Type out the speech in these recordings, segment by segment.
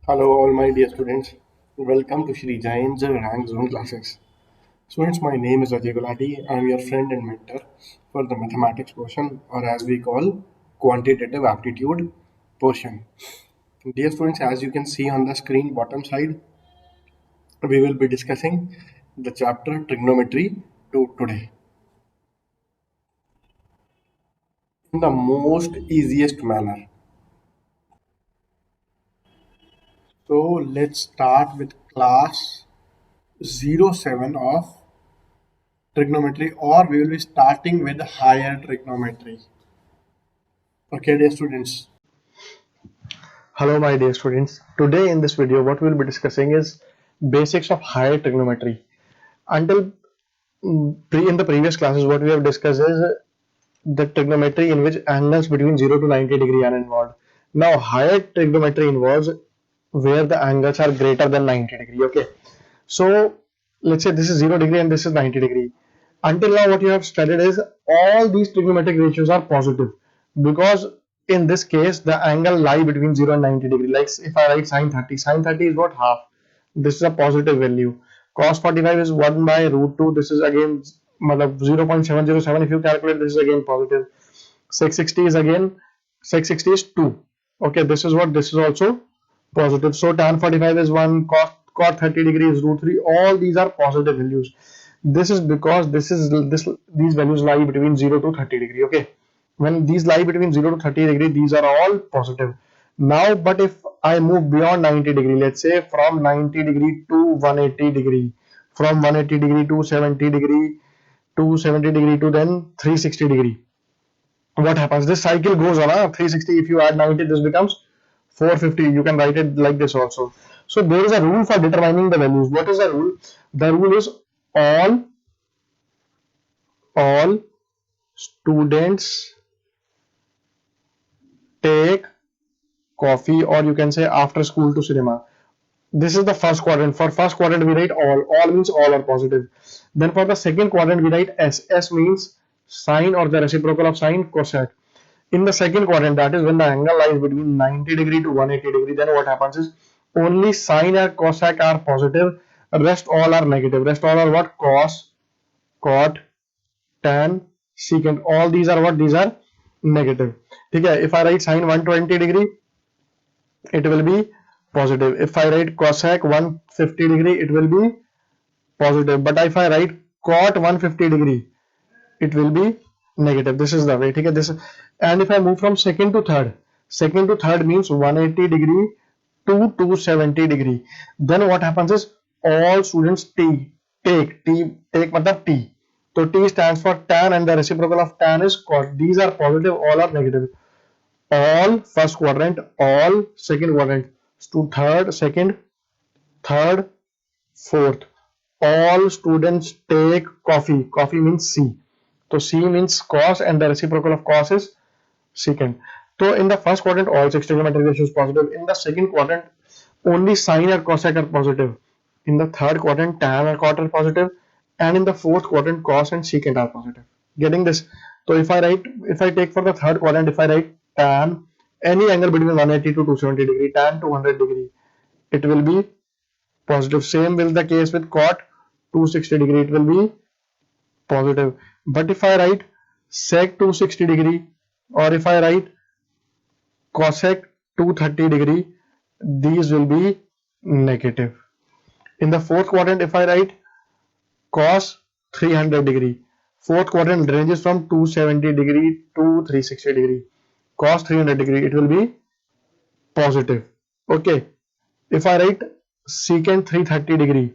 Hello, all my dear students. Welcome to Shri Jain's Rank Zone classes. Students, my name is Ajay Gulati. I am your friend and mentor for the mathematics portion, or as we call, quantitative aptitude portion. Dear students, as you can see on the screen bottom side, we will be discussing the chapter trigonometry today in the most easiest manner. So let's start with class 07 of trigonometry, or we will be starting with higher trigonometry. Okay, dear students. Hello, my dear students. Today in this video, what we will be discussing is basics of higher trigonometry. Until in the previous classes, what we have discussed is the trigonometry in which angles between 0 to 90 degree are involved. Now, higher trigonometry involves where the angles are greater than 90 degree. Okay, so let's say this is 0 degree and this is 90 degree. Until now, what you have studied is all these trigonometric ratios are positive because in this case the angle lie between 0 and 90 degree. Like if I write sine 30 is what, half. This is a positive value. Cos 45 is 1 by root 2. This is again 0.707. If you calculate, this is again positive. 660 is again 660 is 2. Okay, this is what, this is also positive. So tan 45 is 1, cot 30 degrees root 3. All these are positive values. This is because these values lie between 0 to 30 degree. Okay, when these lie between 0 to 30 degree, these are all positive. Now, but if I move beyond 90 degree, let's say from 90 degree to 180 degree, from 180 degree to 70 degree to 70 degree to then 360 degree, what happens? This cycle goes on. 360, if you add 90, this becomes 450. You can write it like this also. So there is a rule for determining the values. What is the rule? The rule is all all students take coffee, or you can say after school to cinema. This is the first quadrant. For first quadrant we write all means all are positive. Then for the second quadrant we write s means sine, or the reciprocal of sine, cosec. In the second quadrant, that is when the angle lies between 90 degree to 180 degree, then what happens is only sine and cosec are positive, rest all are negative. Rest all are what? Cos, cot, tan, secant. All these are what? These are negative. Okay, if I write sine 120 degree, it will be positive. If I write cosec 150 degree, it will be positive. But if I write cot 150 degree, it will be negative. This is the way. Okay, this. And if I move from second to third means 180 degree to 270 degree. Then what happens is all students take matlab t. So t stands for tan, and the reciprocal of tan is cot. These are positive, all are negative. All first quadrant, all second quadrant, to third, second, third, fourth. All students take coffee. Coffee means C. So C means cos, and the reciprocal of cos is secant. So in the first quadrant, all six trigonometric ratios positive. In the second quadrant, only sine or cosec are positive. In the third quadrant, tan or cot are positive. And in the fourth quadrant, cos and secant are positive. Getting this? So if I take for the third quadrant, if I write tan, any angle between 180 to 270 degree, tan 200 degree, it will be positive. Same will the case with cot 260 degree, it will be positive. But if I write sec 260 degree, or if I write cosec 230 degree, these will be negative. In the fourth quadrant, if I write cos 300 degree, fourth quadrant ranges from 270 degree to 360 degree. Cos 300 degree, it will be positive. Okay, if I write secant 330 degree,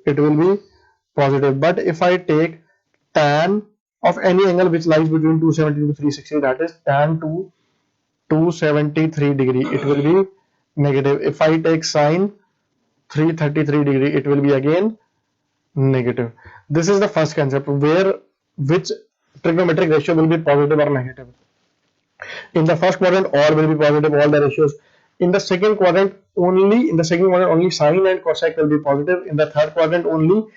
it will be positive. But if I take tan of any angle which lies between 270 to 360, that is tan to 273 degree, it will be negative. If I take sine 333 degree, it will be again negative. This is the first concept where which trigonometric ratio will be positive or negative. In the first quadrant, all will be positive, all the ratios. In the second quadrant, only sine and cosec will be positive. In the third quadrant, only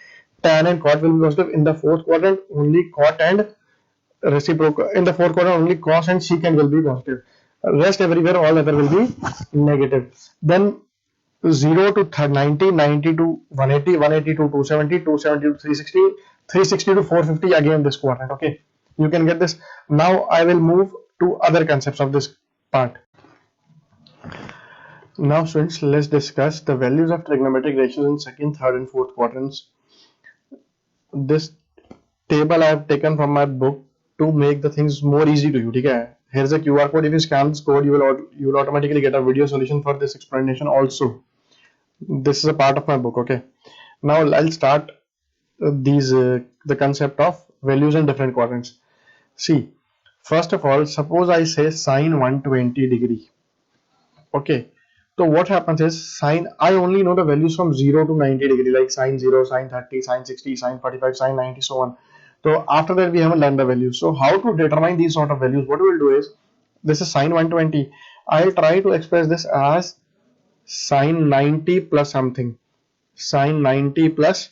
tan and cot will be positive. In the fourth quadrant, only cot and reciprocal. In the fourth quadrant, only cos and secant will be positive. Rest everywhere, all other will be negative. Then 0 to 90, 90 to 180, 180 to 270, 270 to 360, 360 to 450, again this quadrant. Okay, you can get this. Now I will move to other concepts of this part. Now students, let's discuss the values of trigonometric ratios in second, third and fourth quadrants. This table I have taken from my book to make the things more easy to you. Okay? Here's a QR code. If you scan this code, you will automatically get a video solution for this explanation also. This is a part of my book. Okay, now I'll start the concept of values in different quadrants. See, first of all, suppose I say sine 120 degree. Okay, so what happens is sine, I only know the values from 0 to 90 degree, like sine 0, sine 30, sine 60, sine 45, sine 90, so on. So after that we haven't learned the values. So how to determine these sort of values? What we will do is, this is sine 120. I'll try to express this as sine 90 plus something, sine 90 plus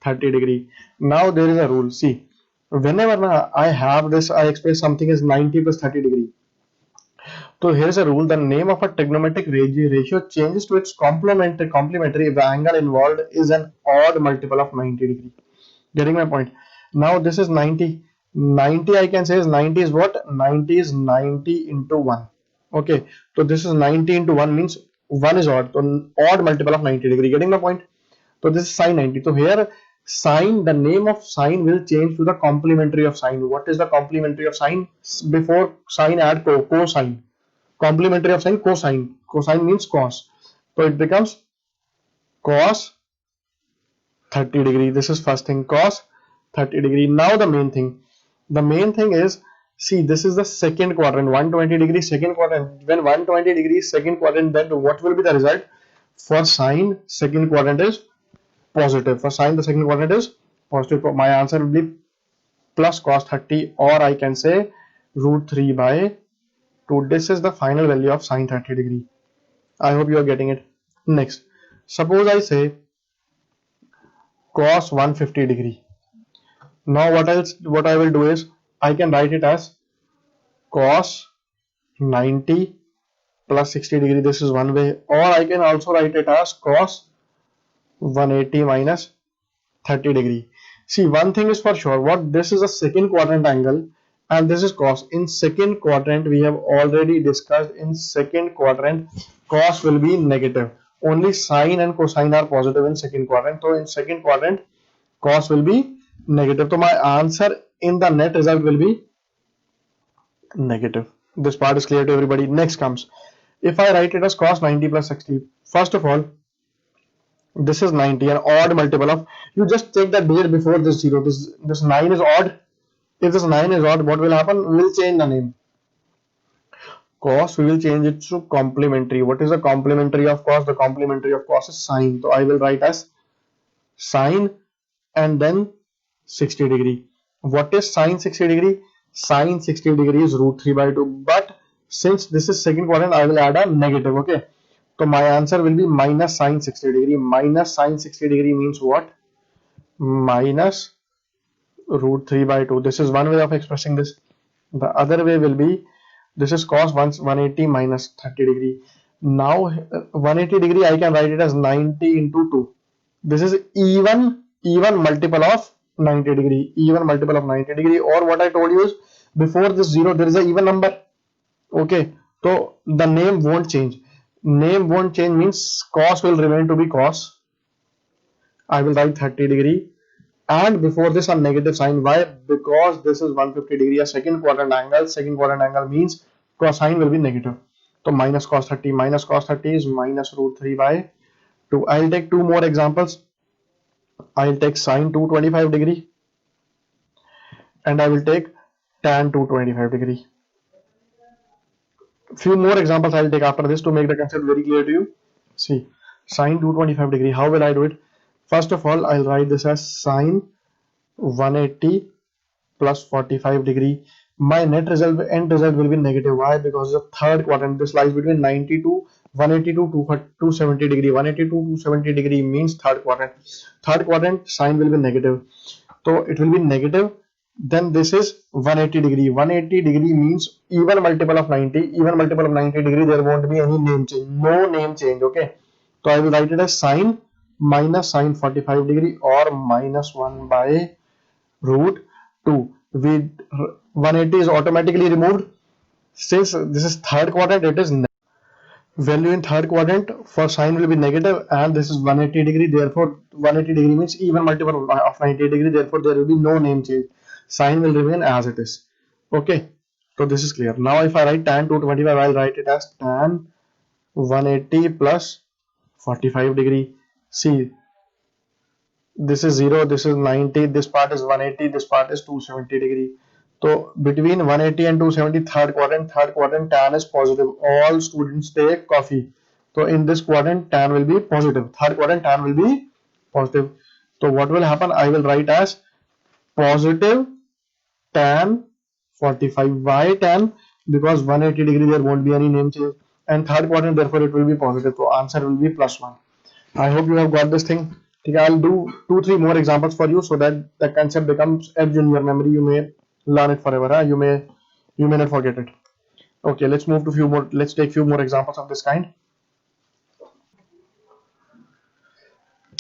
30 degree. Now there is a rule. See, whenever I have this, I express something as 90 plus 30 degree. So here's a rule: the name of a trigonometric ratio changes to its complementary if the angle involved is an odd multiple of 90 degree. Getting my point? Now this is 90. 90 I can say is 90 is what? 90 is 90 into 1. Okay, so this is 90 into 1 means 1 is odd. So odd multiple of 90 degree. Getting my point? So this is sine 90. So here sine, the name of sine will change to the complementary of sine. What is the complementary of sine? Before sine add cosine. Complementary of sine, cosine. Cosine means cos. So it becomes cos 30 degree. This is first thing, cos 30 degree. Now the main thing. The main thing is, see, this is the second quadrant, 120 degree second quadrant. When 120 degrees second quadrant, then what will be the result? For sine, second quadrant is positive. For sine, the second quadrant is positive. My answer will be plus cos 30, or I can say root 3 by 2. This is the final value of sine 30 degree. I hope you are getting it. Next, suppose I say cos 150 degree. Now what I will do is, I can write it as cos 90 plus 60 degree. This is one way, or I can also write it as cos 180 minus 30 degree. See, one thing is for sure, what this is a second quadrant angle and this is cos. In second quadrant, we have already discussed, in second quadrant cos will be negative. Only sine and cosine are positive in second quadrant. So in second quadrant cos will be negative. So my answer in the net result will be negative. This part is clear to everybody. Next comes, if I write it as cos 90 plus 60, first of all, this is 90, an odd multiple of, you just take the digit before this 0. This 9 is odd. If this 9 is odd, what will happen? We will change the name. Cos, we will change it to complementary. What is the complementary of cos? The complementary of cos is sine. So I will write as sine and then 60 degree. What is sine 60 degree? Sine 60 degree is root 3 by 2. But since this is second quadrant, I will add a negative. Okay. So my answer will be minus sine 60 degree. Minus sine 60 degree means what? Minus root 3 by 2. This is one way of expressing this. The other way will be, this is cos 180 minus 30 degree. Now 180 degree I can write it as 90 into 2. This is even multiple of 90 degree. Even multiple of 90 degree, or what I told you is, before this 0 there is a even number. Okay, so the name won't change. Name won't change means cos will remain to be cos. I will write 30 degree, and before this a negative sign. Why? Because this is 150 degree, a second quadrant angle. Second quadrant angle means cosine will be negative. So minus cos 30, minus cos 30 is minus root 3 by 2. I'll take two more examples. I'll take sine 225 degree and I will take tan 225 degree. Few more examples I'll take after this to make the concept very clear to you. See, sine 225 degree. How will I do it? First of all, I'll write this as sine 180 plus 45 degree. My net result, end result will be negative. Why? Because the third quadrant, this lies between 90 to 180 to 270 degree. 180 to 270 degree means third quadrant. Third quadrant sign will be negative. So it will be negative. Then this is 180 degree. 180 degree means even multiple of 90. Even multiple of 90 degree, there won't be any name change. No name change. Okay. So I will write it as sine minus sine 45 degree or minus 1 by root 2. With 180 is automatically removed. Since this is third quadrant, it is value in third quadrant for sine will be negative, and this is 180 degree. Therefore 180 degree means even multiple of 90 degree. Therefore there will be no name change. Sine will remain as it is. Okay, so this is clear. Now if I write tan 225, I'll write it as tan 180 plus 45 degree. See, this is 0, this is 90, this part is 180, this part is 270 degree. So between 180 and 270, third quadrant tan is positive. All students take coffee. So in this quadrant tan will be positive. Third quadrant tan will be positive. So what will happen? I will write as positive tan 45. Why tan? Because 180 degree there won't be any name change. And third quadrant, therefore it will be positive. So answer will be +1. I hope you have got this thing. Okay, I'll do 2-3 more examples for you so that the concept becomes etched in your memory. You may learn it forever. Huh? You may not forget it. Okay, let's move to few more. Let's take few more examples of this kind.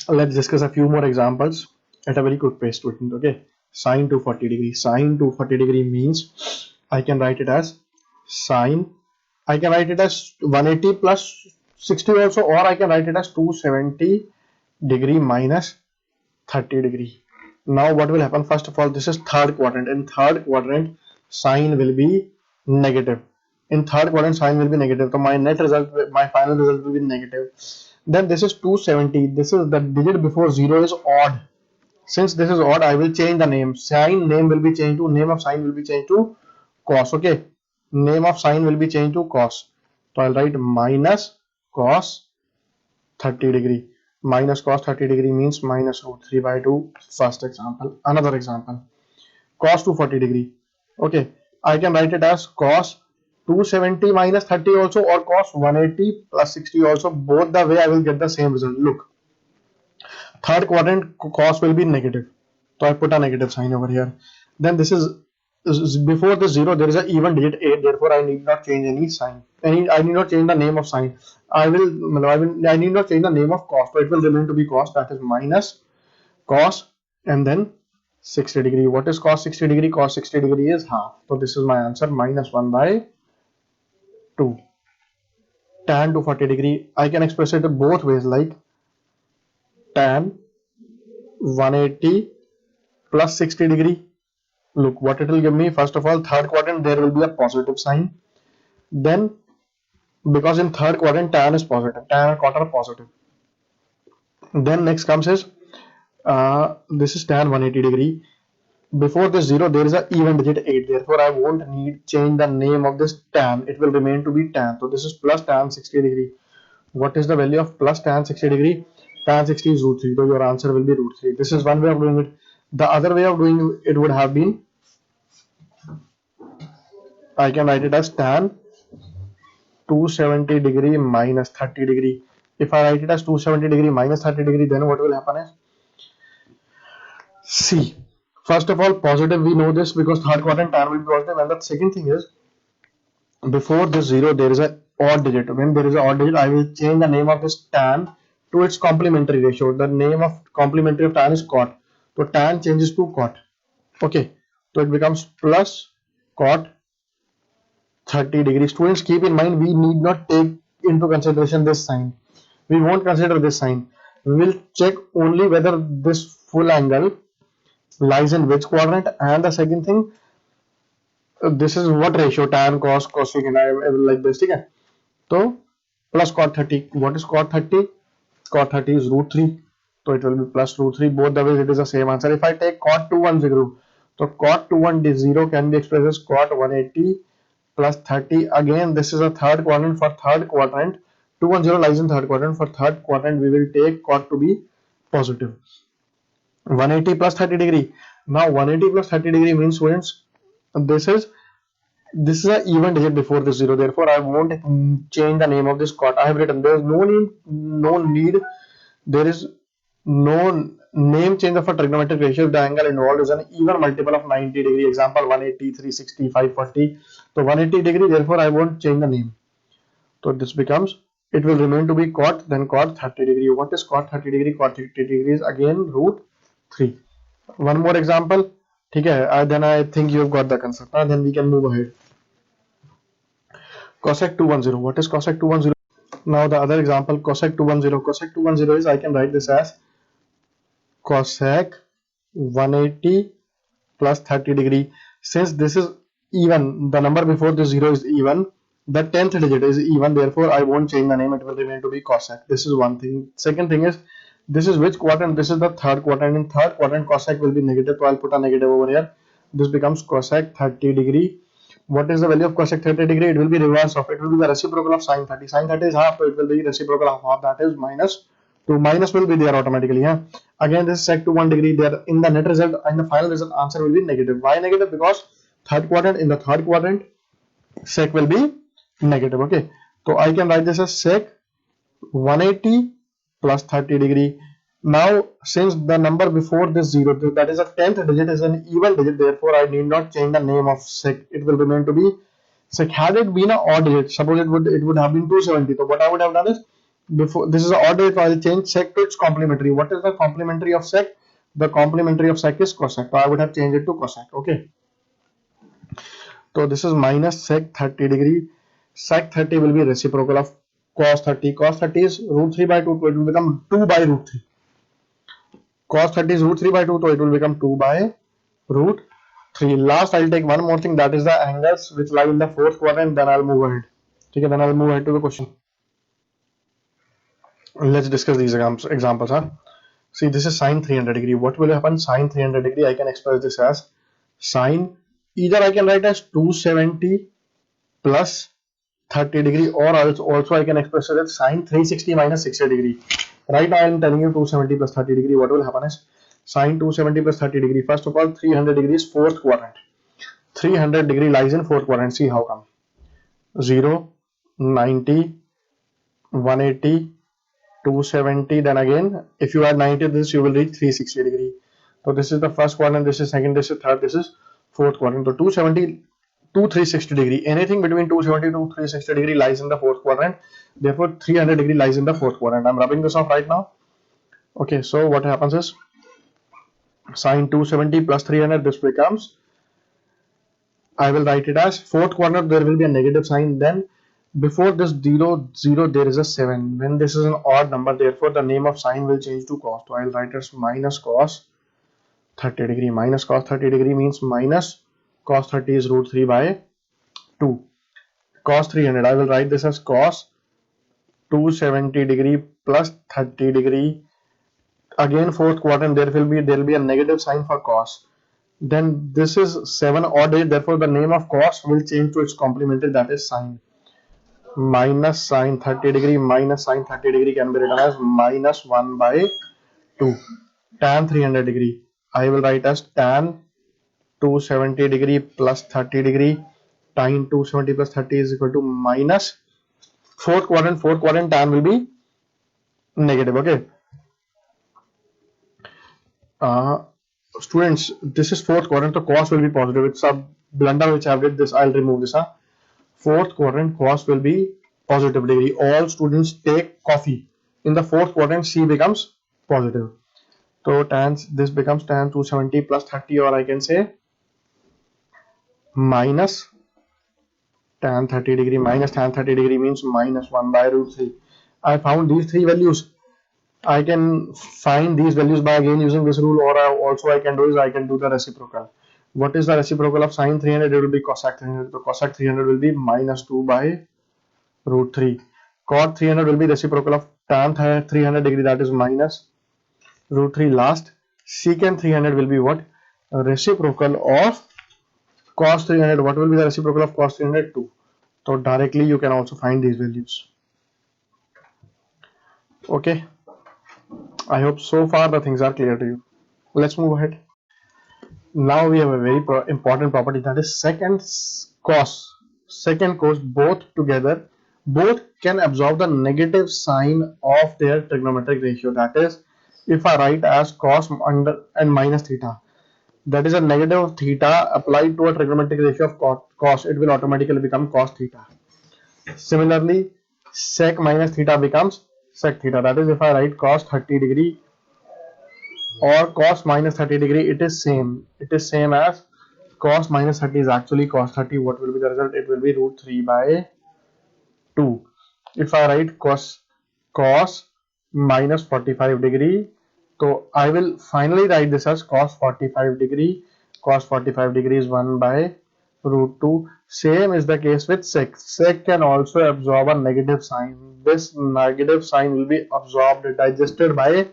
Let's discuss a few more examples at a very quick pace, student. Okay, sine 240 degree. Sine 240 degree means I can write it as sine. I can write it as 180 plus 60 also, or I can write it as 270 degree minus 30 degree. Now what will happen? First of all, this is third quadrant. In third quadrant, sine will be negative. In third quadrant, sine will be negative. So my net result, my final result will be negative. Then this is 270. This is the digit before 0 is odd. Since this is odd, I will change the name. Sine name will be changed to, name of sine will be changed to cos. Okay. Name of sine will be changed to cos. So I'll write minus cos 30 degree. Minus cos 30 degree means minus root 3 by 2. First example. Another example. Cos 240 degree. Okay. I can write it as cos 270 minus 30 also, or cos 180 plus 60 also. Both the way I will get the same result. Look. Third quadrant cos will be negative. So I put a negative sign over here. Then this is before the 0 there is an even digit 8. Therefore I need not change any sign. I need not change the name of sign. I need not change the name of cos. So it will remain to be cos. That is minus cos and then 60 degree. What is cos 60 degree? Cos 60 degree is half. So this is my answer, minus 1 by 2. Tan 240 degree. I can express it both ways, like tan 180 plus 60 degree. Look what it will give me. First of all, third quadrant there will be a positive sign. Then because in third quadrant tan is positive, tan and cot are positive. Then next comes is this is tan 180 degree. Before this 0 there is a even digit 8. Therefore I won't need change the name of this tan. It will remain to be tan. So this is plus tan 60 degree. What is the value of plus tan 60 degree? Tan 60 is root 3. So your answer will be root 3. This is one way of doing it. The other way of doing it would have been, I can write it as tan 270 degree minus 30 degree. If I write it as 270 degree minus 30 degree, then what will happen is, see, first of all, positive, we know this because third quadrant tan will be positive. And the second thing is, before this 0 there is a odd digit. When there is an odd digit, I will change the name of this tan to its complementary ratio. The name of complementary of tan is cot. So tan changes to cot. Okay, so it becomes plus cot 30 degrees. Students, keep in mind, we need not take into consideration this sign. We won't consider this sign. We will check only whether this full angle lies in which quadrant, and the second thing, this is what ratio, tan, cos, cosecant. I will like this. Okay? So plus cot 30. What is cot 30? Cot 30 is root 3. So it will be plus root 3. Both the ways it is the same answer. If I take cot 210, so cot 210 can be expressed as cot 180 plus 30. Again, this is a third quadrant. For third quadrant, 210 lies in third quadrant. For third quadrant, we will take cot to be positive. 180 plus 30 degree. Now 180 plus 30 degree means, students, this is an even digit before the 0. Therefore I won't change the name of this cot. I have written, there is no need, there is no name change of a trigonometric ratio if the angle involved is an even multiple of 90 degree. Example 180, 360, 540. So 180 degree, therefore I won't change the name. So this becomes, it will remain to be cot, then cot 30 degree. What is cot 30 degree? Cot 30 degree is again root 3. One more example. Okay, then I think you've got the concept. Then we can move ahead. Cosec 210. What is cosec 210? Now the other example, cosec 210. Cosec 210 is, I can write this as cosec 180 plus 30 degree. Since this is even, the number before the 0 is even, the 10th digit is even, therefore I won't change the name, it will remain to be cosec. This is one thing. Second thing is, this is which quadrant? This is the third quadrant. In third quadrant cosec will be negative, so I'll put a negative over here. This becomes cosec 30 degree. What is the value of cosec 30 degree? It will be reverse of, it will be the reciprocal of sine 30. Sine 30 is half, so it will be reciprocal of half, that is minus 2. Minus will be there automatically. Again, this is sec to 1 degree. There in the net result and the final result answer will be negative. Why negative? Because third quadrant, in the third quadrant sec will be negative. Okay, so I can write this as sec 180 plus 30 degree. Now since the number before this 0, that is a 10th digit, is an even digit, therefore I need not change the name of sec, it will remain to be sec. Had it been an odd digit, suppose it would have been 270, so what I would have done is, before this is an odd digit, I'll change sec to its complementary. What is the complementary of sec? The complementary of sec is cosec, so I would have changed it to cosec. Okay, so this is minus sec 30 degree. Sec 30 will be reciprocal of cos 30. Cos 30 is root 3 by 2, so it will become 2 by root 3. Cos 30 is root 3 by 2, so it will become 2 by root 3. Last, I'll take one more thing, that is the angles which lie in the fourth quadrant, then I'll move ahead. Okay, then I'll move ahead to the question. Let's discuss these examples. See, this is sine 300 degree. What will happen? Sine 300 degree, I can express this as sine, either I can write as 270 plus 30 degree, or also I can express it as sine 360 minus 60 degree. Right now I am telling you 270 plus 30 degree. What will happen is sine 270 plus 30 degree. First of all, 300 degrees fourth quadrant. 300 degree lies in fourth quadrant. See how come? 0, 90, 180, 270. Then again, if you add 90 to this, you will reach 360 degree. So this is the first quadrant. This is second. This is third. This is fourth quadrant. So 270 to 360 degree. Anything between 270 to 360 degree lies in the fourth quadrant. Therefore, 300 degree lies in the fourth quadrant. I'm rubbing this off right now. Okay, so what happens is sine 270 plus 300. This becomes, I will write it as fourth quadrant. There will be a negative sign. Then before this 0 there is a 7. When this is an odd number, therefore the name of sign will change to cos. So I'll write it as minus cos 30 degree. Minus cos 30 degree means minus cos 30 is root 3 by 2. Cos 300, I will write this as cos 270 degree plus 30 degree. Again fourth quadrant, there will be a negative sign for cos. Then this is 7 odd digit, therefore the name of cos will change to its complementary, that is sine. Minus sine 30 degree minus sine 30 degree can be written as minus 1 by 2. Tan 300 degree, I will write as tan 270 degree plus 30 degree. Tan 270 plus 30 is equal to minus fourth quadrant tan will be negative. Okay, students, this is fourth quadrant, so cos will be positive. It's a blunder which I did this, I'll remove this. Fourth quadrant cos will be positive degree. All students take coffee. In the fourth quadrant C becomes positive, so this becomes tan 270 plus 30, or I can say minus tan 30 degree. Minus tan 30 degree means minus 1 by root 3. I found these three values. I can find these values by again using this rule, or also I can do is I can do the reciprocal. What is the reciprocal of sine 300? It will be cosec 300. So cosec 300 will be minus 2 by root 3. Cot 300 will be reciprocal of tan 300 degree, that is minus root 3. Last, secant 300 will be what? A reciprocal of cos 300. What will be the reciprocal of cos 300? 2. So directly you can also find these values. Okay, I hope so far the things are clear to you. Let's move ahead. Now we have a very important property, that is sec and cos. Sec and cos both together, both can absorb the negative sign of their trigonometric ratio. That is, if I write as cos under and minus theta, that is a negative of theta applied to a trigonometric ratio of cos, it will automatically become cos theta. Similarly, sec minus theta becomes sec theta. That is, if I write cos 30 degree or cos minus 30 degree, it is same. It is same as cos minus 30 is actually cos 30. What will be the result? It will be root 3 by 2. If I write cos minus 45 degree, so I will finally write this as cos 45 degree. Cos 45 degree is 1 by root 2. Same is the case with sec. Sec can also absorb a negative sign. This negative sign will be absorbed, digested by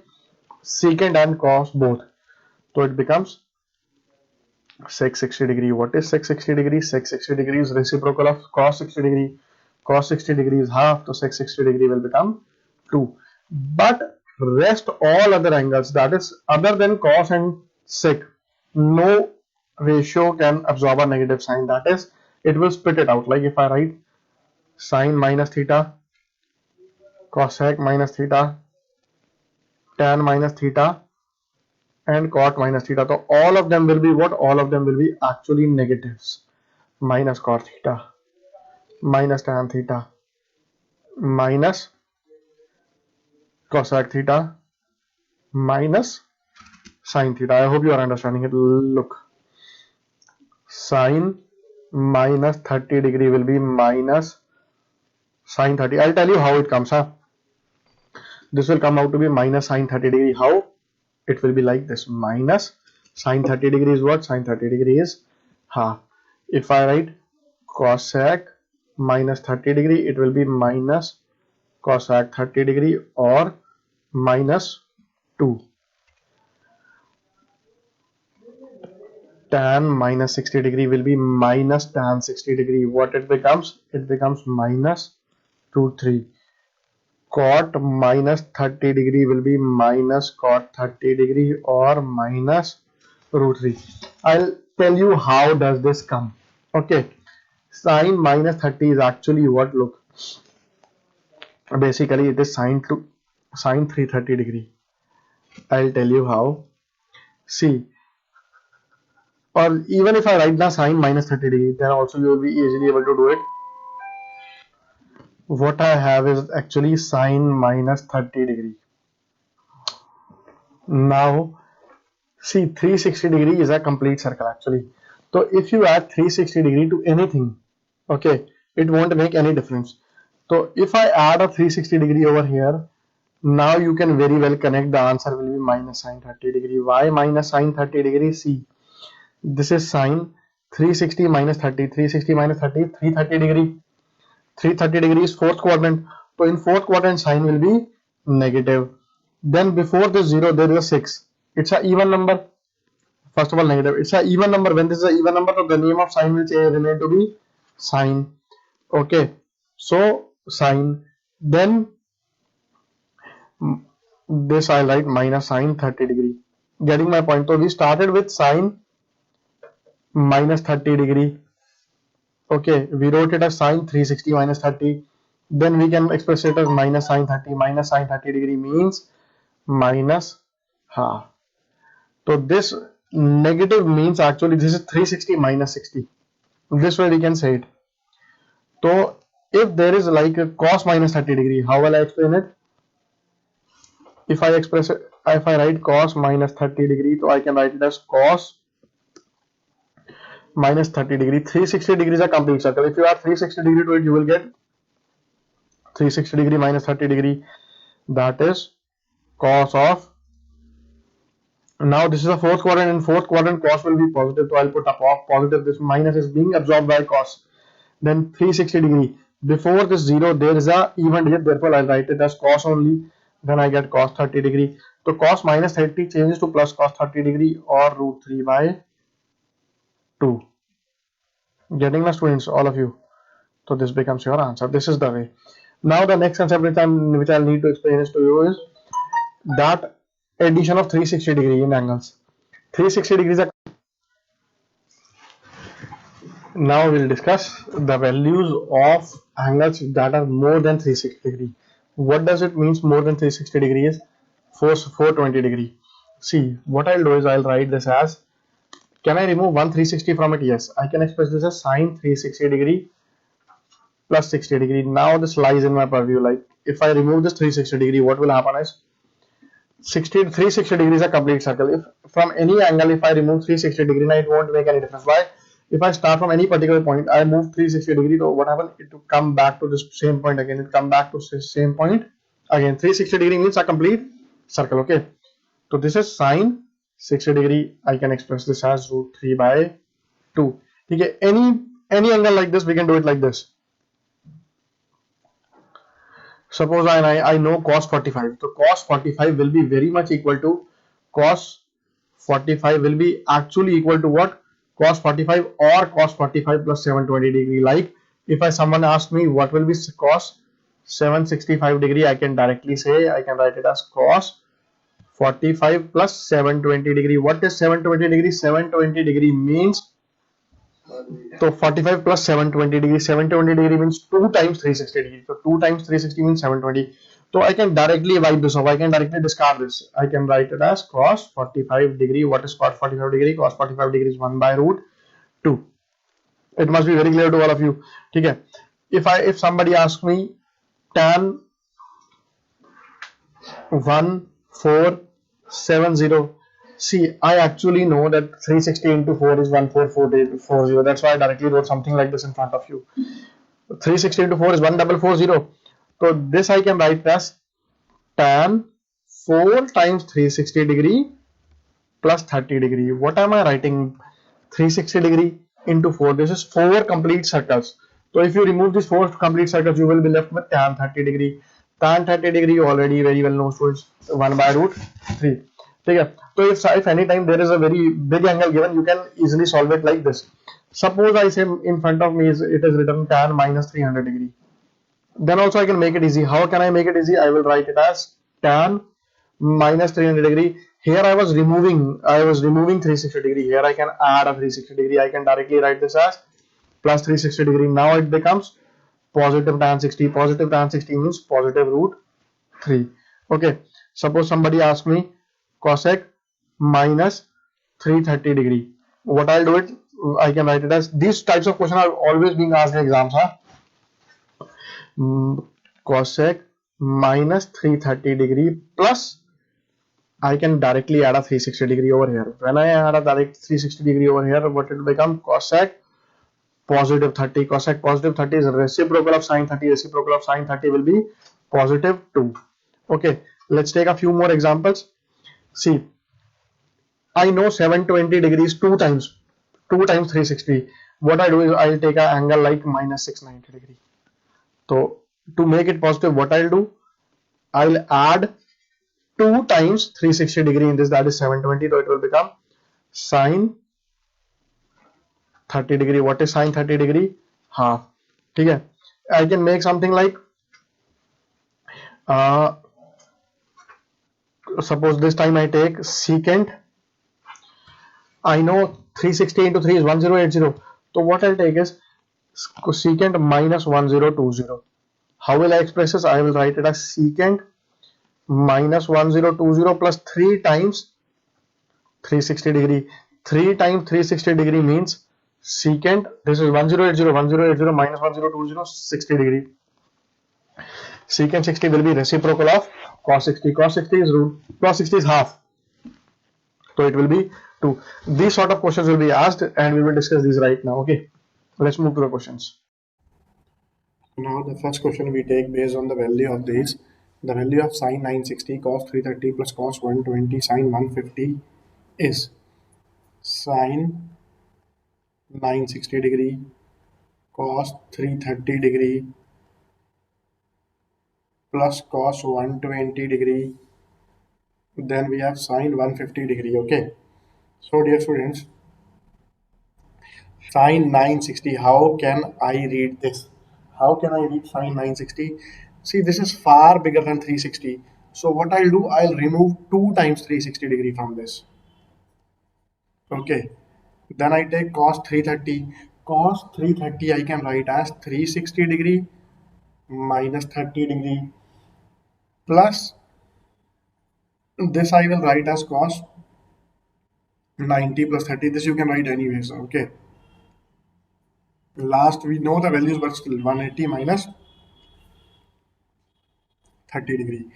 secant and cos both. So it becomes sec 60 degree. What is sec 60 degree? Sec 60 degree is reciprocal of cos 60 degree. Cos 60 degree is half, so sec 60 degree will become 2. But rest all other angles, that is other than cos and sec, no ratio can absorb a negative sign. That is, it will split it out. Like if I write sine minus theta, cosec minus theta, tan minus theta, and cot minus theta. So all of them will be what? All of them will be actually negatives. Minus cot theta, minus tan theta, minus cosec theta, minus sin theta. I hope you are understanding it. Look, sine minus 30 degree will be minus sin 30. I'll tell you how it comes. This will come out to be minus sin 30 degree. How? It will be like this. Minus sin 30 degree is what? Sin 30 degree is half. If I write cosec minus 30 degree, it will be minus cosec 30 degree or minus 2. Tan minus 60 degree will be minus tan 60 degree. What it becomes? It becomes minus root 3. Cot minus 30 degree will be minus cot 30 degree or minus root 3. I'll tell you how does this come. Okay, sine minus 30 is actually what? Look, basically it is sine 330 degree. I'll tell you how. See, or even if I write the sine minus 30 degree, then also you will be easily able to do it. What I have is actually sine minus 30 degree. Now see, 360 degree is a complete circle actually. So if you add 360 degree to anything, okay, it won't make any difference. So if I add a 360 degree over here, now you can very well connect. The answer will be minus sine 30 degree. Why minus sine 30 degree? See, this is sine 360 minus 30. 360 minus 30, 330 degree. 330 degree is fourth quadrant. So in fourth quadrant, sign will be negative. Then before this 0, there is a 6. It's an even number. First of all, negative. It's an even number. When this is an even number, so the name of sign will remain to be sine. Okay. So sine. Then this I write minus sine 30 degree. Getting my point. So we started with sine minus 30 degree. Okay, we wrote it as sine 360 minus 30. Then we can express it as minus sine 30. Minus sine 30 degree means minus half. So this negative means actually this is 360 minus 60. This way we can say it. So if there is like a cos minus 30 degree, how will I explain it? If I express it, if I write cos minus 30 degree, so I can write it as cos minus 30 degree. 360 degree is a complete circle. If you add 360 degree to it, you will get 360 degree minus 30 degree. That is cos of. Now this is a fourth quadrant. In fourth quadrant, cos will be positive. So I'll put up positive. This minus is being absorbed by cos. Then 360 degree. Before this 0, there is a even digit. Therefore, I'll write it as cos only. Then I get cos 30 degree. So cos minus 30 changes to plus cos 30 degree or root 3 by 2. Getting the students, all of you. So this becomes your answer. This is the way. Now the next concept which I'll need to explain this to you is that addition of 360 degree in angles. 360 degrees are. Now we'll discuss the values of angles that are more than 360 degree. What does it means more than 360 degrees? 420 degree. See, what I'll do is I'll write this as, can I remove 1 360 from it? Yes, I can express this as sine 360 degree plus 60 degree. Now this lies in my purview. Like if I remove this 360 degree, what will happen is 360 degrees a complete circle. If from any angle, if I remove 360 degree, now it won't make any difference. Why? If I start from any particular point, I move 360 degree, so what happens? It will come back to this same point again. It come back to this same point again. 360 degree means a complete circle. Okay. So this is sine 60 degree. I can express this as root 3 by 2. Okay. Any angle like this, we can do it like this. Suppose I know cos 45. So cos 45 will be very much equal to cos 45 will be actually equal to what? Cos 45 or cos 45 plus 720 degree. Like if someone asks me what will be cos 765 degree, I can directly say, I can write it as cos 45 plus 720 degree. What is 720 degree? 720 degree means, so 45 plus 720 degree. 720 degree means 2 times 360 degree. So 2 times 360 means 720. So I can directly wipe this off. I can directly discard this. I can write it as cos 45 degree. What is cos 45 degree? Cos 45 degree is 1 by root 2. It must be very clear to all of you. Okay. If somebody asks me tan 1470, see, I actually know that 360 into 4 is 1440. That's why I directly wrote something like this in front of you. 360 into 4 is 1440. So this I can write as tan 4 times 360 degree plus 30 degree. What am I writing? 360 degree into 4. This is 4 complete circles. So if you remove these 4 complete circles, you will be left with tan 30 degree. Tan 30 degree you already very well know, so it's 1 by root 3. Okay. So if any time there is a very big angle given, you can easily solve it like this. Suppose I say in front of me it is written tan minus 300 degree. Then also I can make it easy. How can I make it easy? I will write it as tan minus 300 degree. Here I was removing 360 degree. Here I can add a 360 degree. I can directly write this as plus 360 degree. Now it becomes positive tan 60. Positive tan 60 means positive root 3. Okay. Suppose somebody asks me cosec minus 330 degree. What I'll do it, I can write it as, these types of questions are always being asked in exams. Cosec minus 330 degree plus I can directly add a 360 degree over here. When I add a direct 360 degree over here, what it will become? Cosec positive 30. Cosec positive 30 is reciprocal of sine 30. Reciprocal of sine 30 will be positive 2. Okay, let's take a few more examples. See, I know 720 degrees 2 times 360. What I do is I'll take an angle like minus 690 degree. So to make it positive, what I'll do, I'll add 2 times 360 degree in this, that is 720. So it will become sine 30 degree. What is sine 30 degree? Half. Okay. I can make something like suppose this time I take secant. I know 360 into 3 is 1080. So what I'll take is secant minus 1020. How will I express this? I will write it as secant minus 1020 plus 3 times 360 degree. 3 times 360 degree means secant, this is 1080 minus 1020, 60 degree. Secant 60 will be reciprocal of cos 60. Cos 60 is root, cos 60 is half. So it will be 2. These sort of questions will be asked and we will discuss these right now. Okay, let's move to the questions. Now the first question we take based on the value of these. The value of sine 960 cos 330 plus cos 120 sine 150 is sine 960 degree cos 330 degree plus cos 120 degree, then we have sine 150 degree. Okay, so dear students, sine 960, how can I read this? How can I read sine 960? See, this is far bigger than 360. So what I'll do, I'll remove 2 times 360 degree from this. Okay, then I take cos 330. Cos 330 I can write as 360 degree minus 30 degree plus This I will write as cos 90 plus 30. This you can write anyways. Okay. Last we know the values, but still 180 minus 30 degree.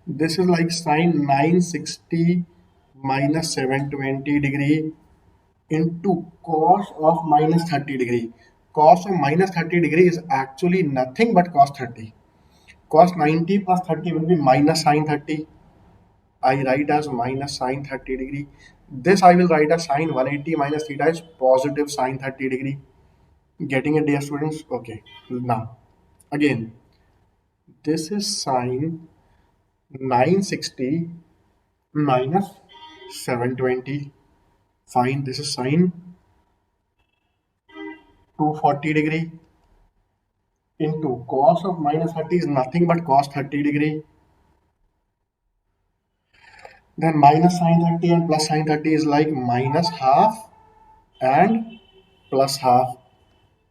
This is like sine 960 minus 720 degree into cos of minus 30 degree. Cos of minus 30 degree is actually nothing but cos 30. Cos 90 plus 30 will be minus sine 30. I write as minus sine 30 degree. This I will write as sine 180 minus theta is positive sine 30 degree. Getting it, dear students? Okay. Now, again, this is sine 960 minus 720. Fine. This is sine 240 degree into cos of minus 30 is nothing but cos 30 degree. Then minus sine 30 and plus sine 30 is like minus half and plus half.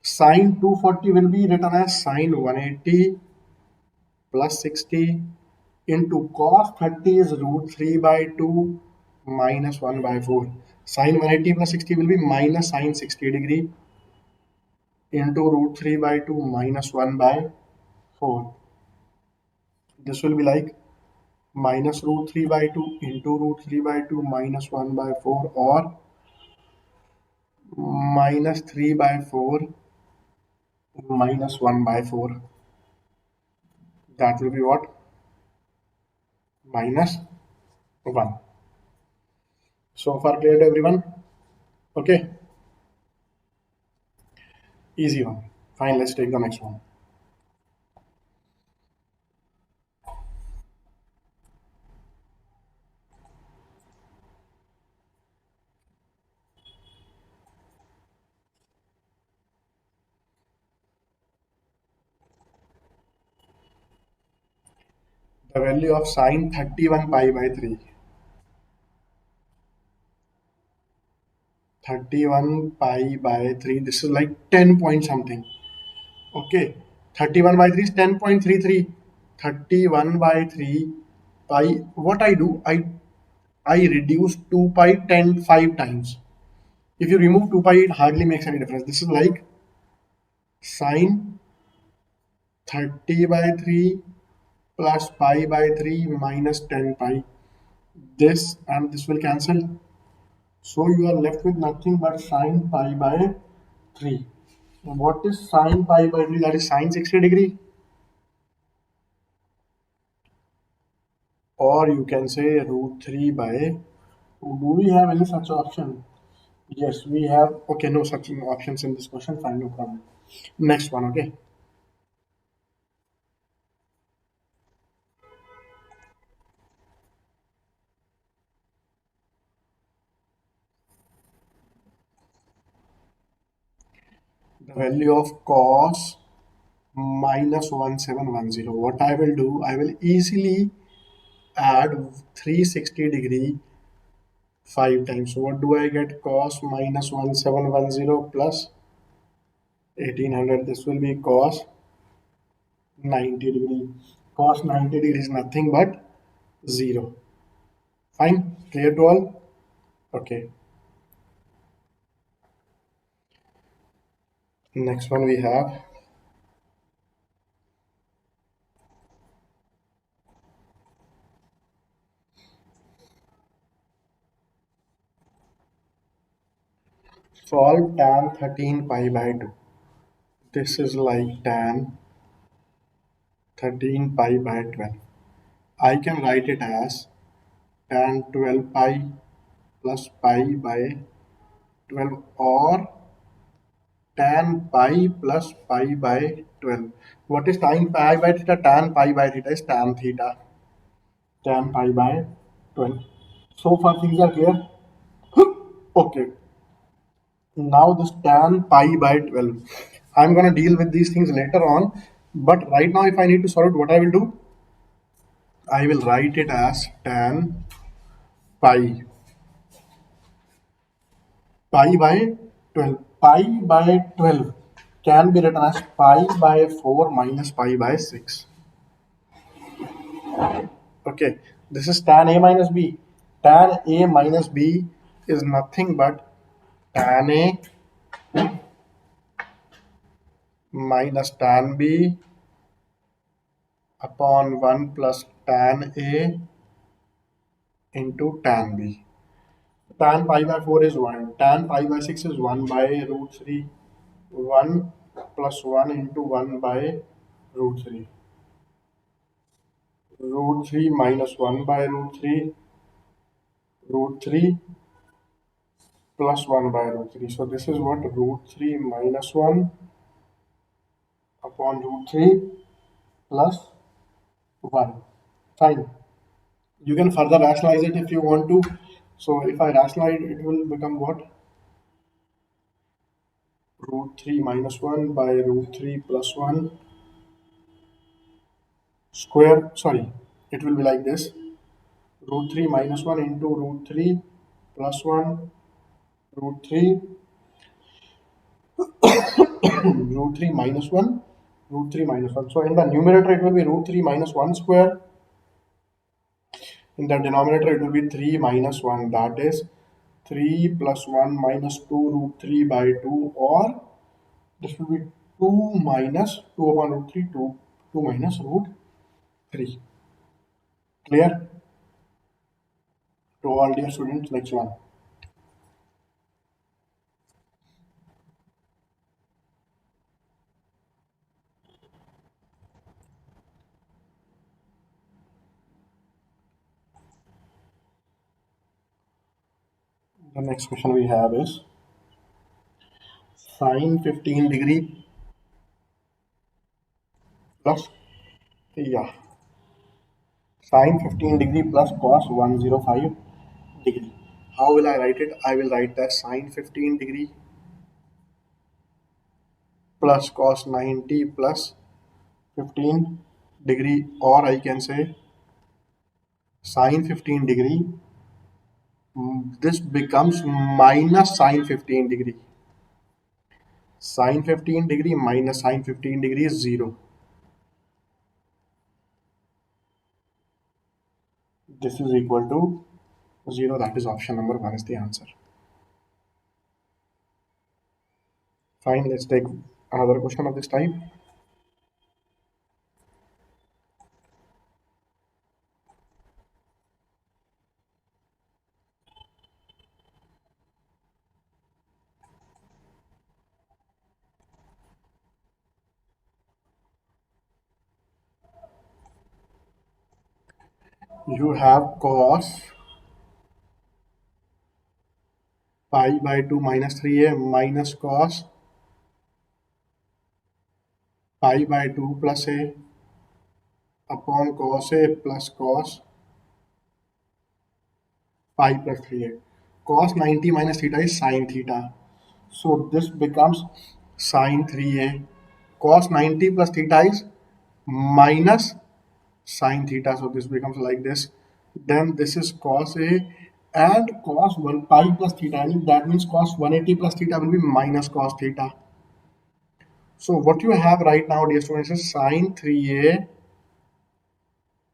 Sine 240 will be written as sine 180 plus 60 into cos 30 is root 3 by 2 minus 1 by 4. Sine 180 plus 60 will be minus sine 60 degree into root 3 by 2 minus 1 by 4. This will be like minus root 3 by 2 into root 3 by 2 minus 1 by 4, or minus 3 by 4 minus 1 by 4. That will be what? Minus 1. So far clear to everyone? Okay, easy one. Fine, let's take the next one. The value of sine 31 pi by 3. 31 pi by 3. This is like 10 point something. Okay. 31 by 3 is 10.33. 31 by 3 pi. What I do, I reduce 2 pi 10 5 times. If you remove 2 pi, it hardly makes any difference. This is like sine 30 by 3 plus pi by 3 minus 10 pi. This and this will cancel. So you are left with nothing but sine pi by 3. What is sine pi by 3? That is sine 60 degree. Or you can say root 3 by. Do we have any such option? Yes, we have. Okay, no such options in this question. Fine, no problem. Next one, okay. The value of cos minus 1710. What I will do, I will easily add 360 degree 5 times. So what do I get? Cos minus 1710 plus 1800. This will be cos 90 degree. Cos 90 degree is nothing but 0. Fine. Clear to all? Okay. Next one we have solve tan 13 pi by 2. This is like tan 13 pi by 12. I can write it as tan 12 pi plus pi by 12, or tan pi plus pi by 12. What is tan pi by theta? Tan pi by theta is tan theta. Tan pi by 12. So far things are clear? Okay. Now this tan pi by 12. I'm going to deal with these things later on. But right now, if I need to solve it, what I will do? I will write it as tan pi. Pi by 12. Pi by 12 can be written as pi by 4 minus pi by 6. Okay. Okay, this is tan A minus B. Tan A minus B is nothing but tan A minus tan B upon 1 plus tan A into tan B. Tan pi by 4 is 1. Tan pi by 6 is 1 by root 3. 1 plus 1 into 1 by root 3. Root 3 minus 1 by root 3. Root 3 plus 1 by root 3. So this is what root 3 minus 1 upon root 3 plus 1. Fine. You can further rationalize it if you want to. So if I rationalize it, it will become what? Root 3 minus 1 by root 3 plus 1 square. Sorry, it will be like this. Root 3 minus 1 into root 3 plus 1 root 3 root 3 minus 1 root 3 minus 1. So in the numerator it will be root 3 minus 1 square. In the denominator it will be 3 minus 1, that is 3 plus 1 minus 2 root 3 by 2, or this will be 2 minus 2 upon root 3, 2 minus root 3. Clear to all dear students? Next one. The next question we have is sine 15 degree plus, yeah, sine 15 degree plus cos 105 degree. How will I write it? I will write that sine 15 degree plus cos 90 plus 15 degree, or I can say sine 15 degree. This becomes minus sine 15 degree. Sine 15 degree minus sine 15 degree is 0. This is equal to 0. That is option number 1 is the answer. Fine, let's take another question of this type. You have cos pi by 2 minus 3a minus cos pi by 2 plus a upon cos a plus cos pi plus 3a. Cos 90 minus theta is sine theta. So this becomes sine 3a. Cos 90 plus theta is minus sine theta. So this becomes like this. Then this is cos a and cos 1 pi plus theta. And that means cos 180 plus theta will be minus cos theta. So what you have right now, dear students, is sine 3a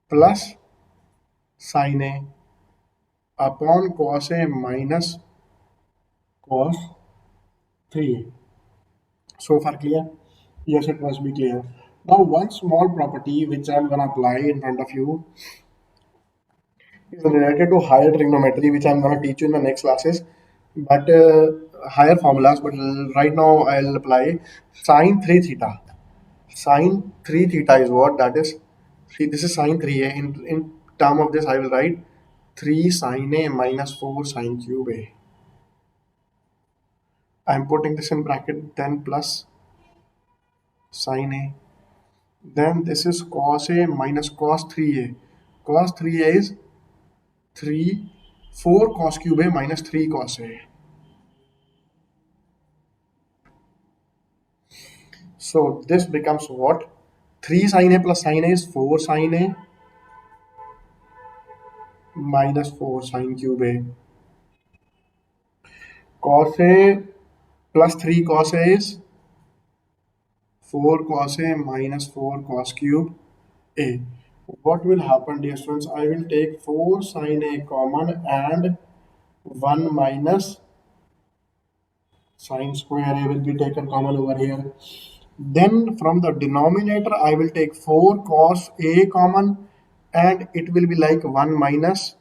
plus sine a upon cos a minus cos 3a. So far clear? Yes, it must be clear. Now one small property which I'm gonna apply in front of you is related to higher trigonometry, which I'm gonna teach you in the next classes. But higher formulas. But right now I'll apply sine 3 theta. Sine 3 theta is what? That is, see, this is sine 3a. In term of this, I will write 3 sine a minus 4 sine cube a. I'm putting this in bracket, then plus sine a. Then this is cos a minus cos 3a. Cos 3a is 3, 4 cos cube a minus 3 cos a. So this becomes what? 3 sine a plus sine a is 4 sine a minus 4 sine cube a. Cos a plus 3 cos a is 4 cos a minus 4 cos cube a. What will happen, dear students? I will take 4 sine A common and 1 minus sine square A will be taken common over here. Then from the denominator, I will take 4 cos A common and it will be like 1 minus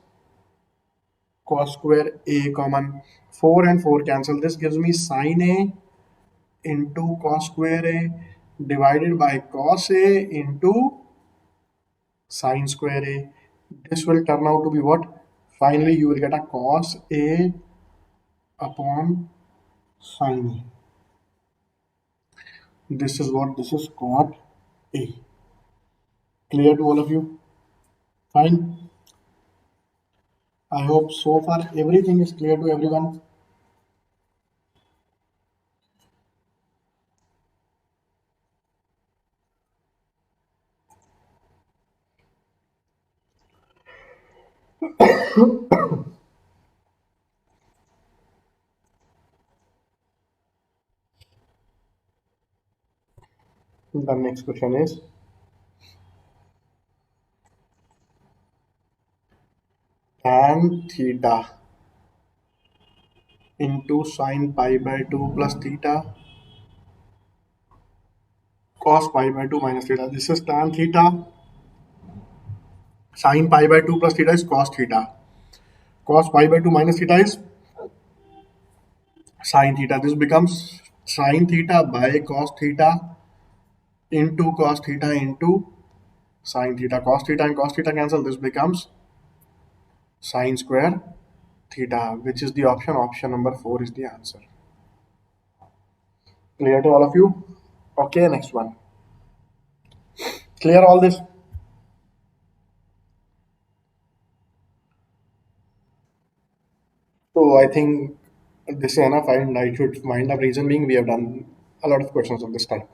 cos square A common. 4 and 4 cancel. This gives me sine A into cos square A divided by cos A into sine square A. This will turn out to be what? Finally, you will get a cos A upon sine A. This is what this is cot A. Clear to all of you? Fine. I hope so far everything is clear to everyone. The next question is tan theta into sine pi by 2 plus theta cos pi by 2 minus theta. This is tan theta. Sine pi by 2 plus theta is cos theta. Cos pi by 2 minus theta is sine theta. This becomes sine theta by cos theta into cos theta into sine theta. Cos theta and cos theta cancel. This becomes sine square theta, which is the option. Option number 4 is the answer. Clear to all of you? Okay, next one. Clear all this? So I think this is enough, and I should wind up. Reason being, we have done a lot of questions of this type.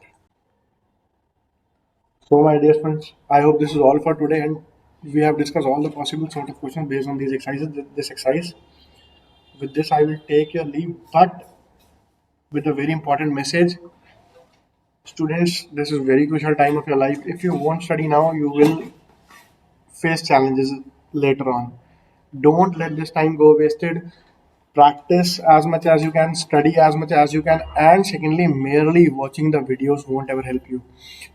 So, my dear friends, I hope this is all for today, and we have discussed all the possible sort of questions based on these exercises. This exercise. With this, I will take your leave, but with a very important message, students. This is very crucial time of your life. If you won't study now, you will face challenges later on. Don't let this time go wasted. Practice as much as you can, study as much as you can, and secondly, merely watching the videos won't ever help you.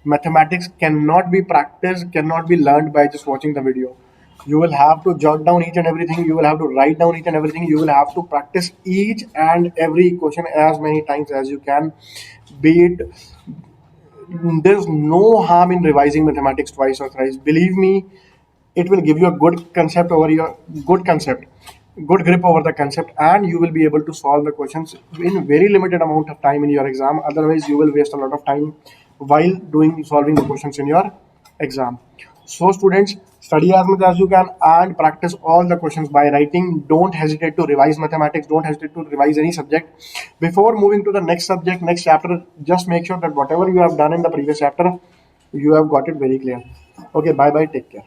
Mathematics cannot be practiced, cannot be learned by just watching the video. You will have to jot down each and everything, you will have to write down each and everything, you will have to practice each and every question as many times as you can. Be it, there's no harm in revising mathematics twice or thrice. Believe me, it will give you a good concept, good grip over the concept, and you will be able to solve the questions in very limited amount of time in your exam. Otherwise, you will waste a lot of time while doing solving the questions in your exam. So, students, study as much as you can and practice all the questions by writing. Don't hesitate to revise mathematics. Don't hesitate to revise any subject. Before moving to the next subject, next chapter, just make sure that whatever you have done in the previous chapter, you have got it very clear. Okay, bye bye. Take care.